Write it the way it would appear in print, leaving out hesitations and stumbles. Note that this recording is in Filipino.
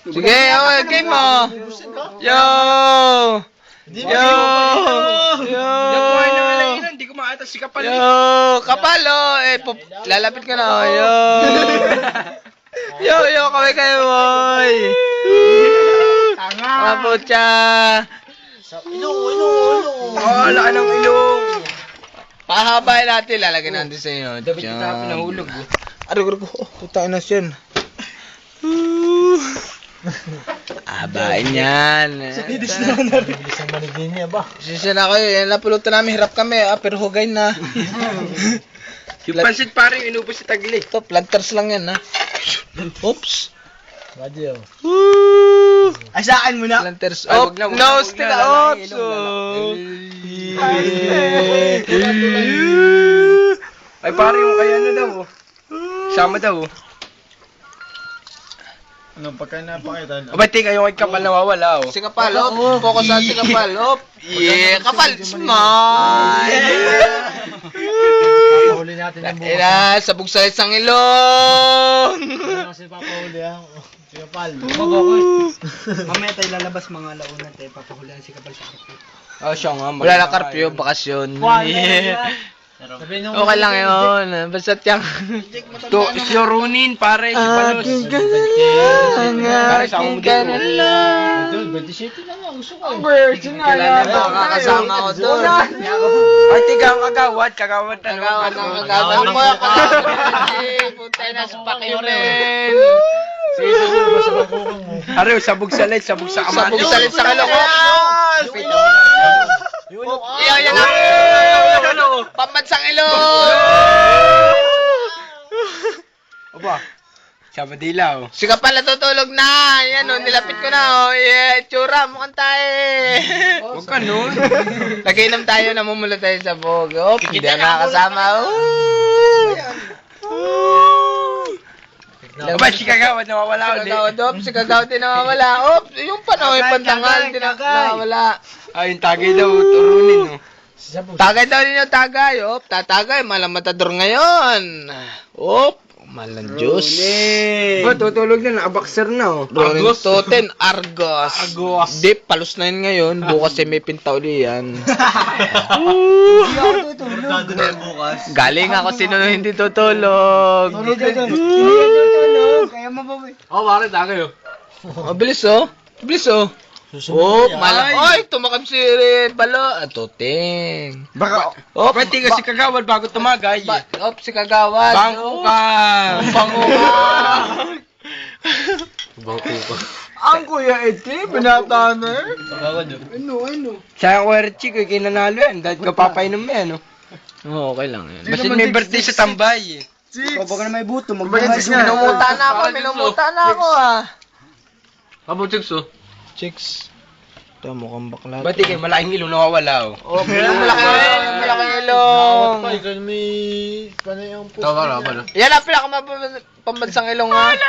Sige, oh, game mo. Yo! Yo! Yo! Hindi ko makita si Kapal. Yo! Kapal, oh. Lalapit ka na, oh. Yo! Yo, kaway kayo, boy. Tanga! Kaputya! Ilong! Oh, laki ng ilong. Pahabain natin, lalagyan natin sa inyo. Dapat kita pinahulog. Aray ko, putang ina siyan. Abain yan. Bilis ang manigin niya ba? Sisya na kayo, yan napulutan namin, hirap kami, pero hugay na. Yung pansit pare, inubos si Tagli. Ito, planters lang yan, ha. Oops. Radyo. Woo! Ay, sa akin muna. Planters. Ay, Oh, wag na, wag na, no, wag stick na, out. lalaki, ilong, Ay pare, yung kaya ano daw. Sama daw. Ano, pagka napakita? Abati kayo kay Kapal nawawala. Si Kapal, oh. Focus sa si Kapal, oh. Yeah, Kapal, smile. Papahuli natin ang bukas. Ina, sabog sa isang ilong. Ano kasi papahuli ha? Si Kapal. Mamaya tayo lalabas mga launa tayo papahulihan si Kapal sa karpio. Oh, siya nga. Wala na karpyo, bakasyon. Sabihin nung Okay lang yun. Basta't yung... To, si Ronin, pare, si Palos. Ang aking kanalang. 27 na nga, gusto ko. Kailan na makakasama ko doon. Ay, tiga ang kagawad ano. Kagawan ng kagawan mo. Puntay na sa pakiunin. Pare, sabog sa light, sabog sa kamay. Sabog salit sa kalokot. Iyan ang pambansang ilong. Aba, Sabadilaw. Si Kapal natutulog na. Yan o, nilapit ko na o. Yeah, tsura, mukhang tayo. Huwag ka nun. Nag-inom tayo, namumula tayo sa bog. Oh, hindi na nakakasama. Aba, si Kagawad nawawala ulit. Si Kagaw din nawawala. Oh, yung panoy, pantangal, din nawawala. Ay, yung tagay daw, Ronin. Tagay daw ninyo, tagay. Oh, tatagay, malang matador ngayon. Oh, malang Diyos. Ba, tutulog na, nakaboxer na, oh. Ronin Toten, Argos. Di, palos na yun ngayon. Bukas ay may pinta uli yan. Galing ako sino hindi tutulog. Kaya mabawi. Oh, bakit tagay, oh. Oh, bilis oh. Bilis oh. Oh, malang. Ay, tumakab si Balo. Toting. Baka, Oh, pwede ka si Kagawad bago tumagay. Oh, si Kagawad. Bangko ka. Bango ka. Ang Kuya Eti, binata na eh. Sayang ko Erchi ko, kinanalo yan. Dahil ka papainom mo yan, oh. Oh, okay lang yan. Basit may birthday sa tambay, eh. Ikaw baka na may buto. Minumuta na ako, ah. Kabutik, so. Chicks. Ito, mukhang bakla. Ba't kayo malaking ilong nawawala, oh. Oh, malaki ilong. Ay, may panay ang puso. Tawa, ba, Yan ang pambansang ilong, ha.